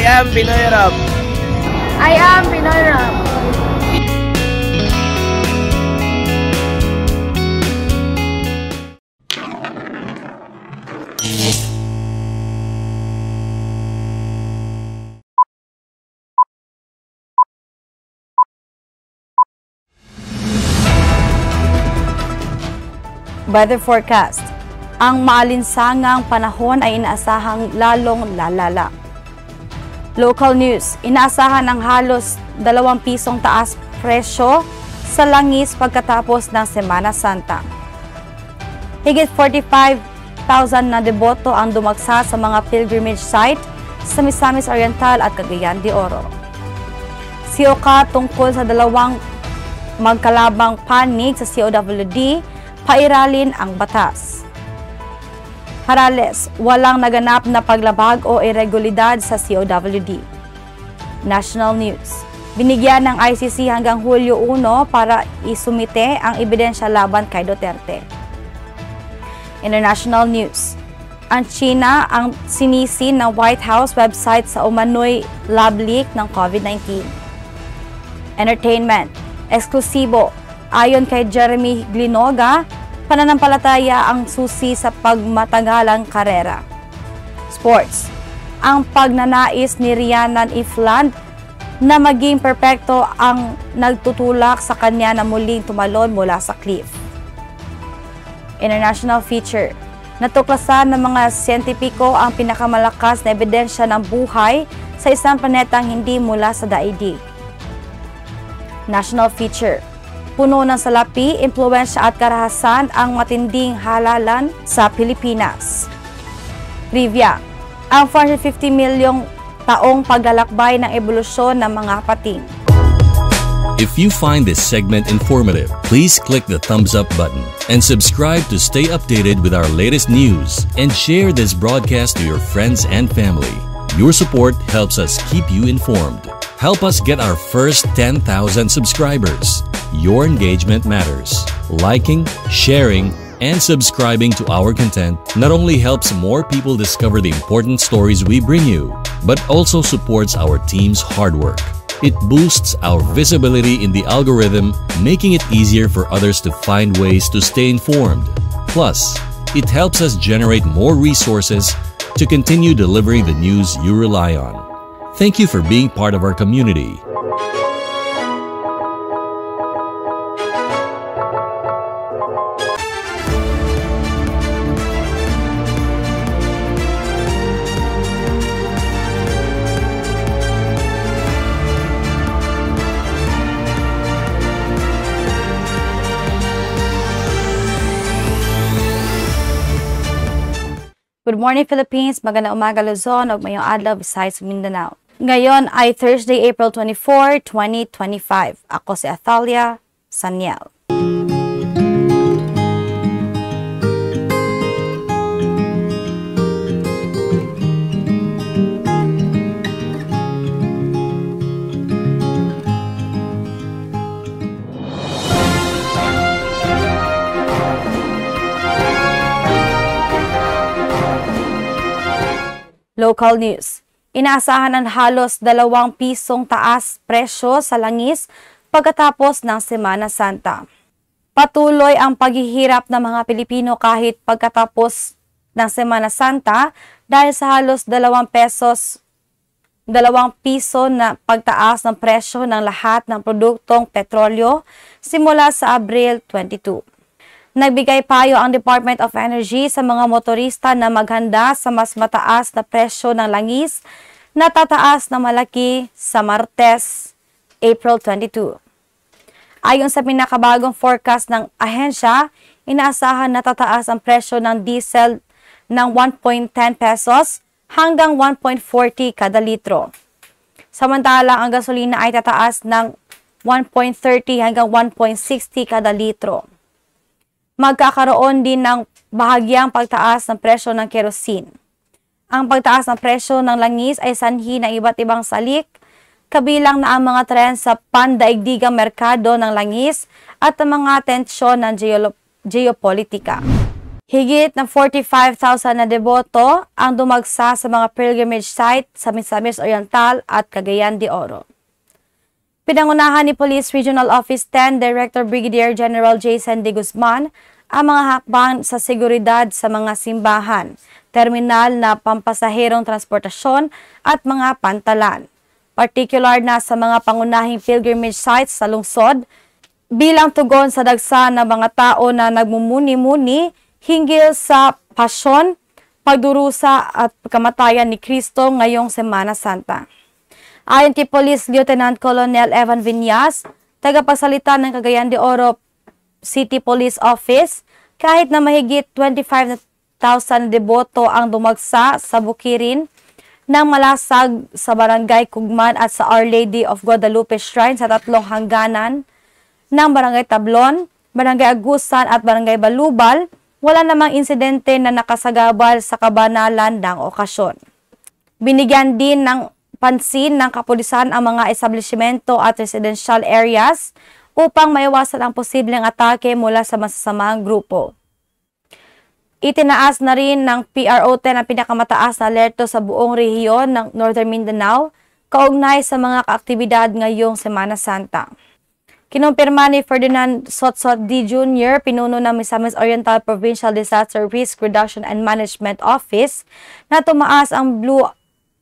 am Pinoy Rap. I am Pinoy Rap. Weather forecast. Ang maalinsangang panahon ay inaasahang lalong lalala. Local news. Inaasahan ang halos 2 pisong taas presyo sa langis pagkatapos ng Semana Santa. Higit 45,000 na deboto ang dumagsa sa mga pilgrimage site sa Misamis Oriental at Cagayan de Oro. Sioka tungkol sa 2 magkalabang panig sa COWD, pairalin ang batas. Harales, walang naganap na paglabag o irregularidad sa COWD. National news. Binigyan ng ICC hanggang Hulyo 1 para isumite ang ebidensya laban kay Duterte. International news. Ang China ang sinisi ng White House website sa umano'y lab leak ng COVID-19. Entertainment. Eksklusibo. Ayon kay Jeremy Glinoga, pananampalataya ang susi sa pagmatagalang karera. Sports. Ang pagnanais ni Rhiannon Ifland na maging perpekto ang nagtutulak sa kanya na muling tumalon mula sa cliff. International feature. Natuklasan ng mga siyentipiko ang pinakamalakas na ebidensya ng buhay sa isang planetang hindi mula sa daigdig. National feature. Puno ng salapi, impluwensya at karahasan ang matinding halalan sa Pilipinas. Trivia. Ang 450 milyong taong paglalakbay ng ebolusyon ng mga pating. If you find this segment informative, please click the thumbs up button and subscribe to stay updated with our latest news, and share this broadcast to your friends and family. Your support helps us keep you informed. Help us get our first 10,000 subscribers. Your engagement matters. Liking, sharing, and subscribing to our content not only helps more people discover the important stories we bring you, but also supports our team's hard work. It boosts our visibility in the algorithm, making it easier for others to find ways to stay informed. Plus, it helps us generate more resources to continue delivering the news you rely on. Thank you for being part of our community. Good morning Philippines, magandang umaga Luzon, ug mayong adlaw Visayas ug Mindanao. Ngayon ay Thursday, April 24, 2025. Ako si Athalia Saniel. Local news. Inaasahan ng halos 2 pisong taas presyo sa langis pagkatapos ng Semana Santa. Patuloy ang paghihirap ng mga Pilipino kahit pagkatapos ng Semana Santa dahil sa halos 2 piso na pagtaas ng presyo ng lahat ng produktong petrolyo simula sa Abril 22. Nagbigay payo ang Department of Energy sa mga motorista na maghanda sa mas mataas na presyo ng langis na tataas na malaki sa Martes, April 22. Ayon sa pinakabagong forecast ng ahensya, inaasahan na tataas ang presyo ng diesel ng 1.10 pesos hanggang 1.40 kada litro. Samantalang ang gasolina ay tataas ng 1.30 hanggang 1.60 kada litro. Magkakaroon din ng bahagyang pagtaas ng presyo ng kerosene. Ang pagtaas ng presyo ng langis ay sanhi ng iba't ibang salik, kabilang na ang mga trend sa pandaigdigang merkado ng langis at ang mga tensyon ng geopolitika. Higit ng 45,000 na deboto ang dumagsa sa mga pilgrimage site sa Misamis Oriental at Cagayan de Oro. Pinangunahan ni Police Regional Office 10 Director Brigadier General Jason De Guzman ang mga hakbang sa seguridad sa mga simbahan, terminal na pampasaherong transportasyon at mga pantalan, particular na sa mga pangunahing pilgrimage sites sa lungsod, bilang tugon sa dagsa ng mga tao na nagmumuni-muni hinggil sa pasyon, pagdurusa at kamatayan ni Kristo ngayong Semana Santa. Ayon kay Police Lieutenant Colonel Evan Viñas, tagapagsalita ng Cagayan de Oro City Police Office, kahit na mahigit 25,000 deboto ang dumagsa sa bukirin ng Malasag sa Barangay Kugman at sa Our Lady of Guadalupe Shrine sa tatlong hangganan ng Barangay Tablon, Barangay Agusan at Barangay Balubal, wala namang insidente na nakasagabal sa kabanalan ng okasyon. Binigyan din ng pansin ng kapulisan ang mga establishmento at residential areas upang maiwasan ang posibleng atake mula sa masasamang grupo. Itinaas na rin ng PRO10 ang pinakamataas na alerto sa buong rehiyon ng Northern Mindanao kaugnay sa mga kaaktibidad ngayong Semana Santa. Kinumpirma ni Ferdinand Sotsot D. Jr., pinuno ng Misamis Oriental Provincial Disaster Risk Reduction and Management Office, na tumaas ang Blue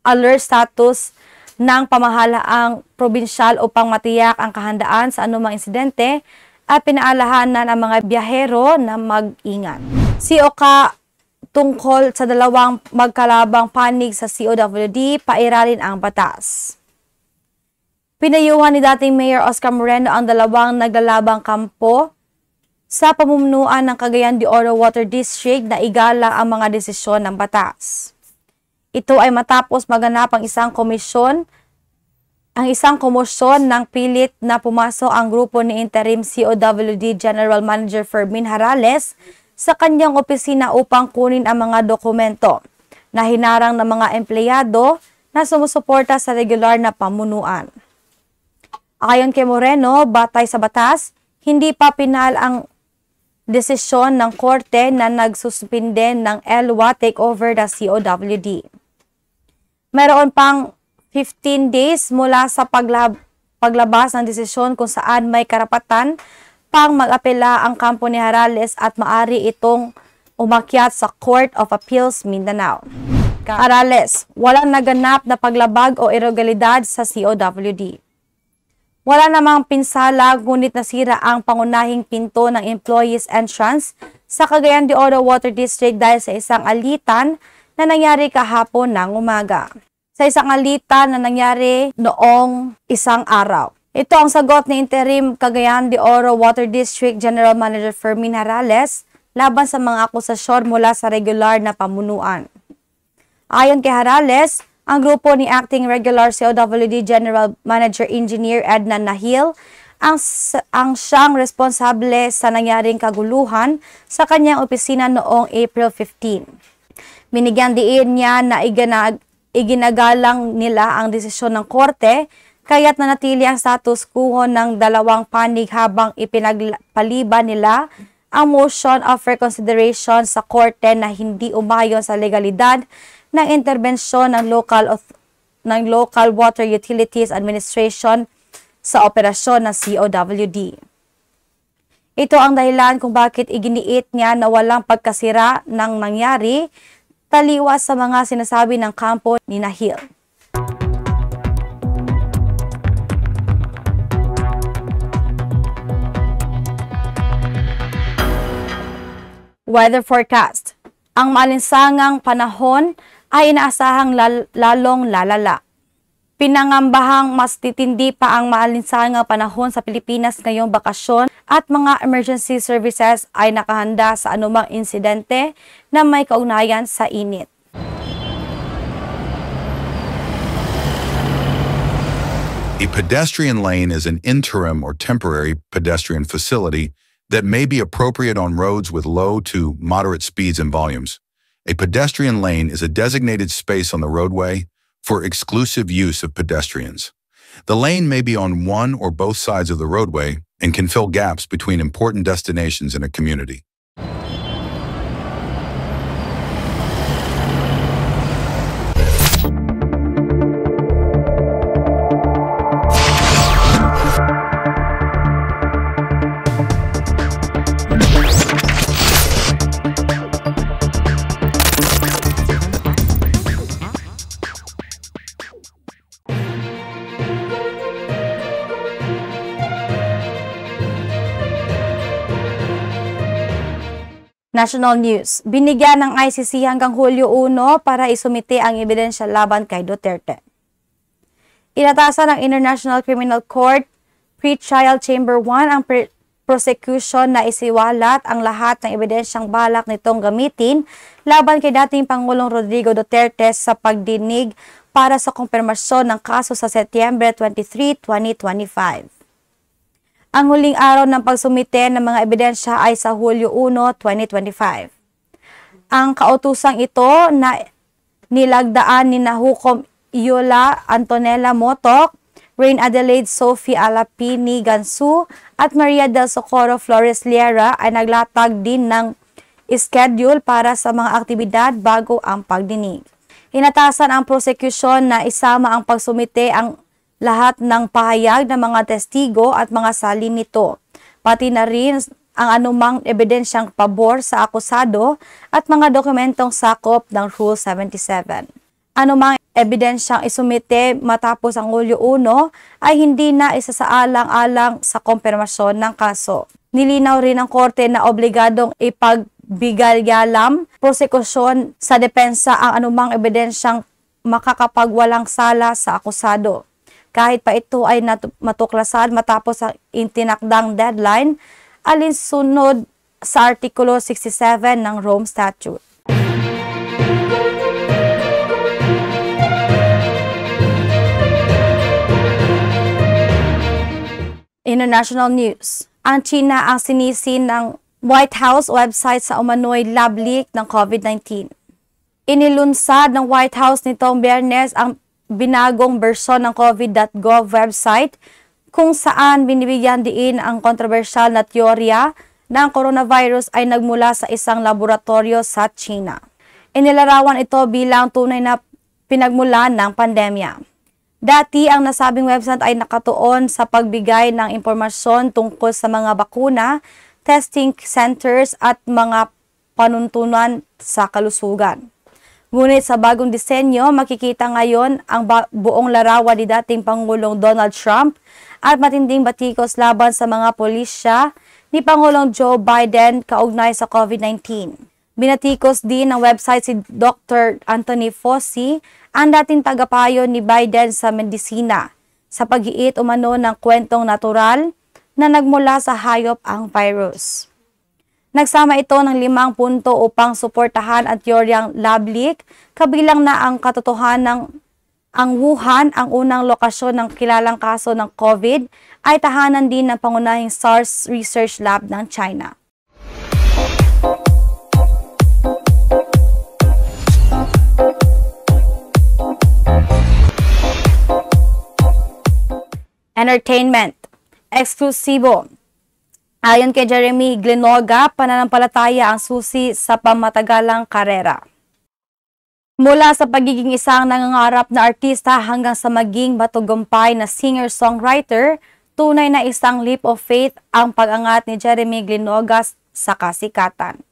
Alert status ng pamahalaang probinsyal upang matiyak ang kahandaan sa anumang insidente at pinaalahanan ang mga biyahero na mag-ingat. COCA tungkol sa dalawang magkalabang panig sa COWD, pairalin ang batas. Pinayuhan ni dating Mayor Oscar Moreno ang dalawang naglalabang kampo sa pamumunuan ng Cagayan de Oro Water District na igalang ang mga desisyon ng batas. Ito ay matapos maganap ang isang komosyon ng pilit na pumasok ang grupo ni Interim COWD General Manager Fermin Harales sa kanyang opisina upang kunin ang mga dokumento na hinarang ng mga empleyado na sumusuporta sa regular na pamunuan. Ayon kay Moreno, batay sa batas, hindi pa pinal ang desisyon ng korte na nagsuspinde ng ELWA takeover the COWD. Mayroon pang 15 days mula sa paglabas ng desisyon kung saan may karapatan pang mag-apela ang kampo ni Harales at maari itong umakyat sa Court of Appeals Mindanao. Harales, walang naganap na paglabag o ilegalidad sa COWD. Wala namang pinsala ngunit nasira ang pangunahing pinto ng employees entrance sa Cagayan de Oro Water District dahil sa isang alitan na nangyari kahapon ng umaga. Sa isang alitan na nangyari noong isang araw. Ito ang sagot ni Interim Cagayan de Oro Water District General Manager Fermin Harales laban sa mga akusasyon mula sa regular na pamunuan. Ayon kay Harales, ang grupo ni Acting Regular COWD General Manager Engineer Edna Nahil ang siyang responsable sa nangyaring kaguluhan sa kanyang opisina noong April 15. Binigyan diin niya na iginagalang nila ang desisyon ng korte kaya't nanatili ang status quo ng dalawang panig habang ipinagpaliban nila ang motion of reconsideration sa korte na hindi umayon sa legalidad ng interbensyon ng Local Water Utilities Administration sa operasyon ng COWD. Ito ang dahilan kung bakit iginiit niya na walang pagkasira ng nangyari taliwas sa mga sinasabi ng kampo ni Nahil. Weather forecast. Ang maalinsangang panahon ay inaasahang lalong lalala. Pinangambahang mas titindi pa ang maalinsangang panahon sa Pilipinas ngayong bakasyon at mga emergency services ay nakahanda sa anumang insidente na may kaugnayan sa init. A pedestrian lane is an interim or temporary pedestrian facility that may be appropriate on roads with low to moderate speeds and volumes. A pedestrian lane is a designated space on the roadway for exclusive use of pedestrians. The lane may be on one or both sides of the roadway and can fill gaps between important destinations in a community. National News. Binigyan ng ICC hanggang Hulyo 1 para isumite ang ebidensya laban kay Duterte. Inatasan ng International Criminal Court Pre-Trial Chamber 1 ang prosecution na isiwalat ang lahat ng ebidensyang balak nitong gamitin laban kay dating Pangulong Rodrigo Duterte sa pagdinig para sa kumpirmasyon ng kaso sa Setyembre 23, 2025. Ang huling araw ng pagsumite ng mga ebidensya ay sa Hulyo 1, 2025. Ang kautusang ito na nilagdaan ni Hukom Iola Antonella Motok, Rain Adelaide Sophie Alapini Gansu at Maria del Socorro Flores Liera ay naglatag din ng schedule para sa mga aktibidad bago ang pagdinig. Inatasan ang prosecution na isama ang pagsumite ang lahat ng pahayag ng mga testigo at mga salin nito, pati na rin ang anumang ebidensyang pabor sa akusado at mga dokumentong sakop ng Rule 77. Anumang ebidensyang isumite matapos ang Hulyo 1 ay hindi na isasaalang-alang sa kumpirmasyon ng kaso. Nilinaw rin ng korte na obligadong ipagbigay-yalam prosekusyon sa depensa ang anumang ebidensyang makakapagwalang sala sa akusado, kahit pa ito ay matuklasan matapos ang itinakdang deadline alinsunod sa Artikulo 67 ng Rome Statute. International News. Ang China ang sinisi ng White House website sa umano'y lab leak ng COVID-19. Inilunsad ng White House nitong Biyernes ang binagong bersyon ng covid.gov website kung saan binibigyan diin ang kontrobersyal na teorya na ang coronavirus ay nagmula sa isang laboratorio sa China. Inilarawan ito bilang tunay na pinagmulan ng pandemya. Dati, ang nasabing website ay nakatuon sa pagbigay ng impormasyon tungkol sa mga bakuna, testing centers at mga panuntunan sa kalusugan. Ngunit sa bagong disenyo, makikita ngayon ang buong larawan ni dating Pangulong Donald Trump at matinding batikos laban sa mga pulisya ni Pangulong Joe Biden kaugnay sa COVID-19. Binatikos din ng website si Dr. Anthony Fauci, ang dating tagapayo ni Biden sa medisina, sa pag-iit umano ng kwentong natural na nagmula sa hayop ang virus. Nagsama ito ng 5 punto upang suportahan ang teoryang lab leak, kabilang na ang katotohanan ng ang Wuhan, ang unang lokasyon ng kilalang kaso ng COVID, ay tahanan din ng pangunahing SARS Research Lab ng China. Entertainment. Eksklusibo. Ayon kay Jeremy Glenoga, pananampalataya ang susi sa pamatagalang karera. Mula sa pagiging isang nangangarap na artista hanggang sa maging matagumpay na singer-songwriter, tunay na isang leap of faith ang pag-angat ni Jeremy Glenoga sa kasikatan.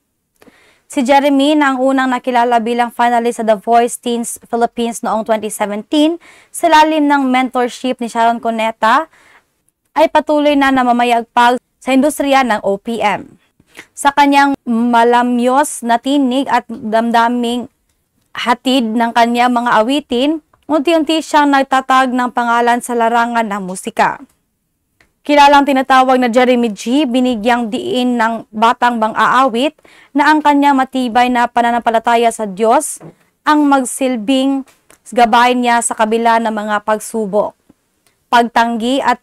Si Jeremy na ang unang nakilala bilang finalist sa The Voice Teens Philippines noong 2017 sa lalim ng mentorship ni Sharon Cuneta, ay patuloy na namamayagpag sa industriya ng OPM. Sa kanyang malamyos na tinig at damdaming hatid ng kanyang mga awitin, unti-unti siyang nagtatag ng pangalan sa larangan ng musika. Kilalang tinatawag na Jeremy G, binigyang diin ng batang bang-aawit na ang kanyang matibay na pananampalataya sa Diyos ang magsilbing gabay niya sa kabila ng mga pagsubok, pagtanggi at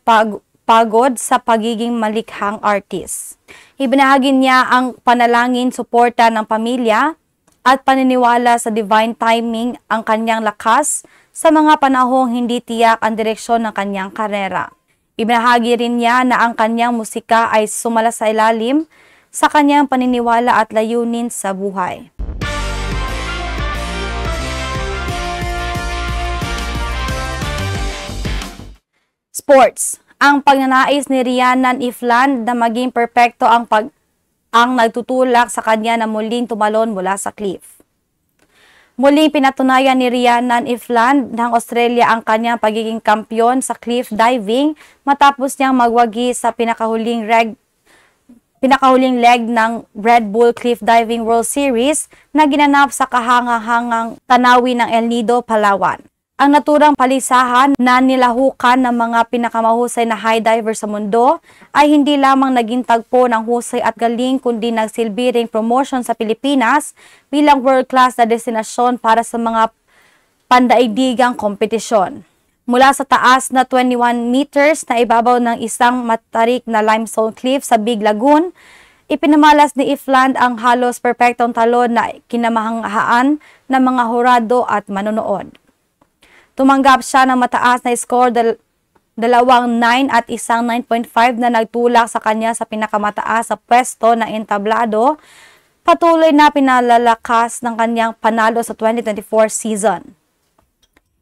pagod sa pagiging malikhang artist. Ibinahagi niya ang panalangin, suporta ng pamilya at paniniwala sa divine timing ang kanyang lakas sa mga panahong hindi tiyak ang direksyon ng kanyang karera. Ibinahagi rin niya na ang kanyang musika ay sumala sa ilalim sa kanyang paniniwala at layunin sa buhay. Sports. Ang pagnanais ni Rhiannon Ifland na maging perpekto ang nagtutulak sa kanya na muling tumalon mula sa cliff. Muling pinatunayan ni Rhiannon Ifland ng Australia ang kanyang pagiging kampyon sa cliff diving matapos niyang magwagi sa pinakahuling pinakahuling leg ng Red Bull Cliff Diving World Series na ginanap sa kahangahangang tanawin ng El Nido, Palawan. Ang naturang palisahan na nilahukan ng mga pinakamahusay na high diver sa mundo ay hindi lamang naging tagpo ng husay at galing kundi nagsilbi ring promotion sa Pilipinas bilang world-class na destinasyon para sa mga pandaigdigang kompetisyon. Mula sa taas na 21 meters na ibabaw ng isang matarik na limestone cliff sa Big Lagoon, ipinamalas ni Ifland ang halos perpektong talon na kinamahangaan ng mga hurado at manonood. Tumanggap siya ng mataas na score, 2 9 at isang 9.5 na nagtulak sa kanya sa pinakamataas sa pwesto na entablado, patuloy na pinalalakas ng kanyang panalo sa 2024 season.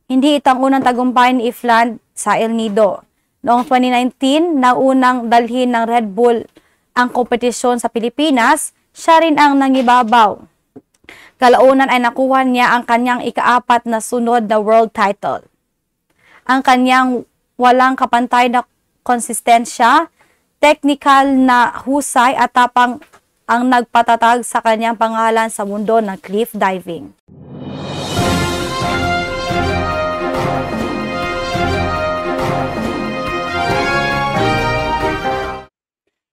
Hindi ito ang unang tagumpay ni Ifland sa El Nido. Noong 2019, na unang dalhin ng Red Bull ang kompetisyon sa Pilipinas, siya rin ang nangibabaw. Kalaunan ay nakuha niya ang kanyang ika-4 na sunod na world title. Ang kanyang walang kapantay na konsistensya, technical na husay at tapang ang nagpatatag sa kanyang pangalan sa mundo ng cliff diving.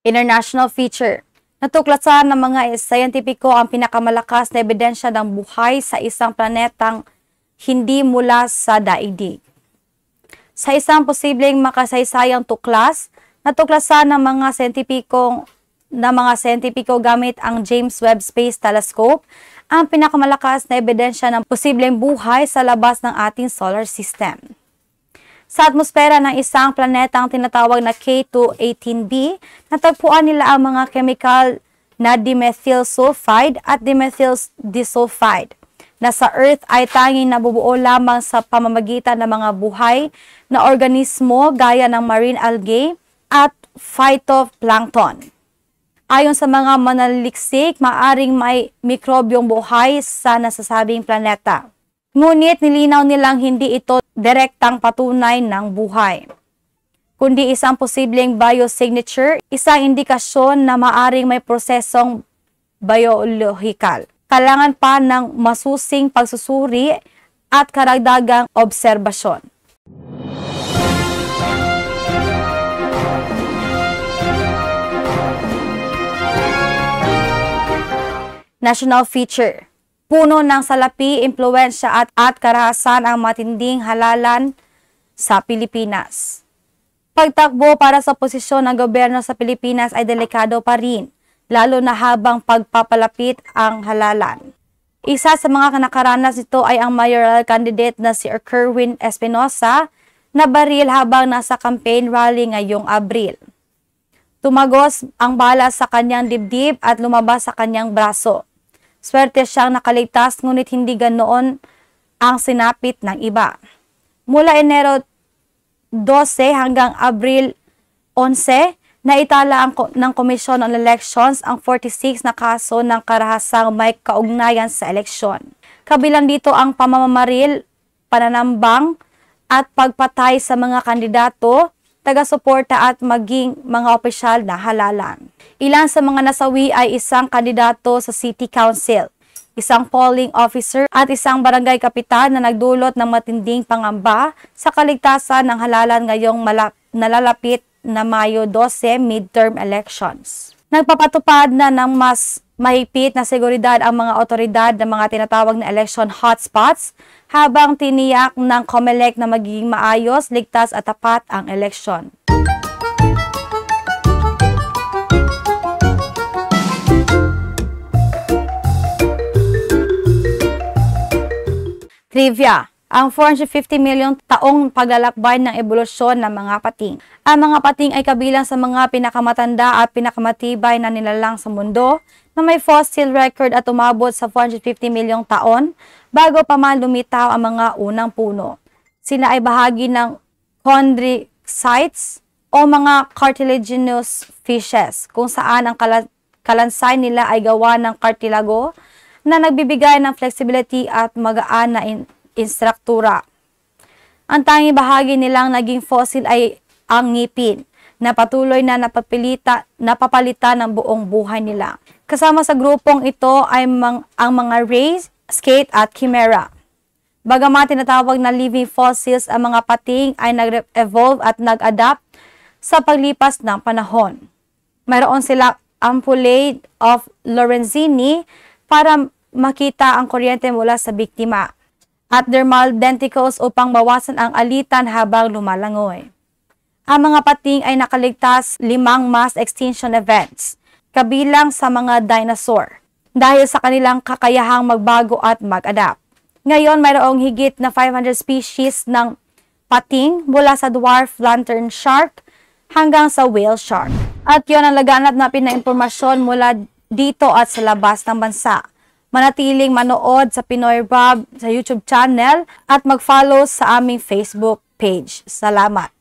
International feature. Natuklasan ng mga siyentipiko ang pinakamalakas na ebidensya ng buhay sa isang planetang hindi mula sa daigdig. Sa isang posibleng makasaysayang tuklas, natuklasan ng mga siyentipiko gamit ang James Webb Space Telescope ang pinakamalakas na ebidensya ng posibleng buhay sa labas ng ating solar system. Sa atmosfera ng isang planetang tinatawag na K2-18b, natagpuan nila ang mga chemical na dimethyl sulfide at dimethyl disulfide na sa Earth ay tanging nabubuo lamang sa pamamagitan ng mga buhay na organismo gaya ng marine algae at phytoplankton. Ayon sa mga mananaliksik, maaring may mikrobyong buhay sa nasasabing planeta. Ngunit nilinaw nilang hindi ito direktang patunay ng buhay, kundi isang posibleng biosignature, isang indikasyon na maaring may prosesong biolohikal. Kailangan pa ng masusing pagsusuri at karagdagang obserbasyon. National feature. Puno ng salapi, impluwensya at karahasan ang matinding halalan sa Pilipinas. Pagtakbo para sa posisyon ng gobyerno sa Pilipinas ay delikado pa rin, lalo na habang pagpapalapit ang halalan. Isa sa mga nakaranas nito ay ang mayoral candidate na si Kerwin Espinosa na baril habang nasa campaign rally ngayong Abril. Tumagos ang bala sa kanyang dibdib at lumabas sa kanyang braso. Swerte siyang nakaligtas ngunit hindi ganoon ang sinapit ng iba. Mula Enero 12 hanggang Abril 11, naitala ng Commission on Elections ang 46 na kaso ng karahasang may kaugnayan sa eleksyon. Kabilang dito ang pamamamaril, pananambang at pagpatay sa mga kandidato, taga-suporta at maging mga opisyal na halalan. Ilan sa mga nasawi ay isang kandidato sa City Council, isang polling officer at isang barangay kapitan na nagdulot ng matinding pangamba sa kaligtasan ng halalan ngayong nalalapit na Mayo 12 midterm elections. Nagpapatupad na ng mas mahigpit na seguridad ang mga otoridad ng mga tinatawag na election hotspots habang tiniyak ng COMELEC na magiging maayos, ligtas at tapat ang eleksyon. Trivia. Ang 450 milyong taong paglalakbay ng ebolusyon ng mga pating. Ang mga pating ay kabilang sa mga pinakamatanda at pinakamatibay na nilalang sa mundo na may fossil record at umabot sa 450 milyong taon bago pa man lumitaw ang mga unang puno. Sila ay bahagi ng chondrichthyes o mga cartilaginous fishes kung saan ang kalansay nila ay gawa ng cartilago na nagbibigay ng flexibility at magaan na instruktura. Ang tanging bahagi nilang naging fossil ay ang ngipin na patuloy na napapalitan ng buong buhay nila. Kasama sa grupong ito ay ang mga Rays, Skate at Chimera. Bagamat tinatawag na living fossils, ang mga pating ay nag-evolve at nag-adapt sa paglipas ng panahon. Mayroon sila ampullade of Lorenzini para makita ang kuryente mula sa biktima at dermal denticles upang bawasan ang alitan habang lumalangoy. Ang mga pating ay nakaligtas 5 mass extinction events, kabilang sa mga dinosaur, dahil sa kanilang kakayahang magbago at mag-adapt. Ngayon, mayroong higit na 500 species ng pating mula sa dwarf lantern shark hanggang sa whale shark. At yun ang laganap na pinaimpormasyon mula dito at sa labas ng bansa. Manatiling manood sa Pinoy Rob sa YouTube channel at mag-follow sa aming Facebook page. Salamat!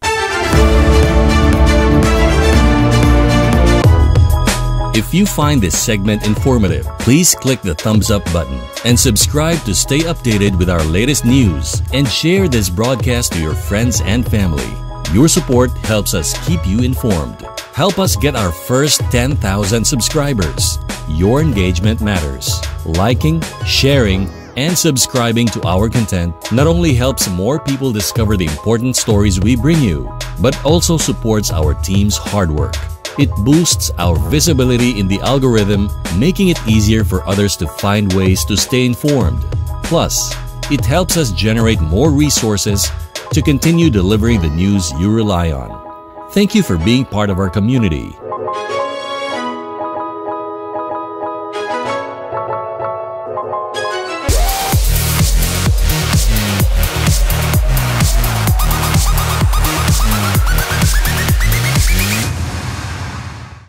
If you find this segment informative, please click the thumbs up button and subscribe to stay updated with our latest news and share this broadcast to your friends and family. Your support helps us keep you informed. Help us get our first 10,000 subscribers. Your engagement matters. Liking, sharing, and subscribing to our content not only helps more people discover the important stories we bring you, but also supports our team's hard work. It boosts our visibility in the algorithm, making it easier for others to find ways to stay informed. Plus, it helps us generate more resources to continue delivering the news you rely on. Thank you for being part of our community.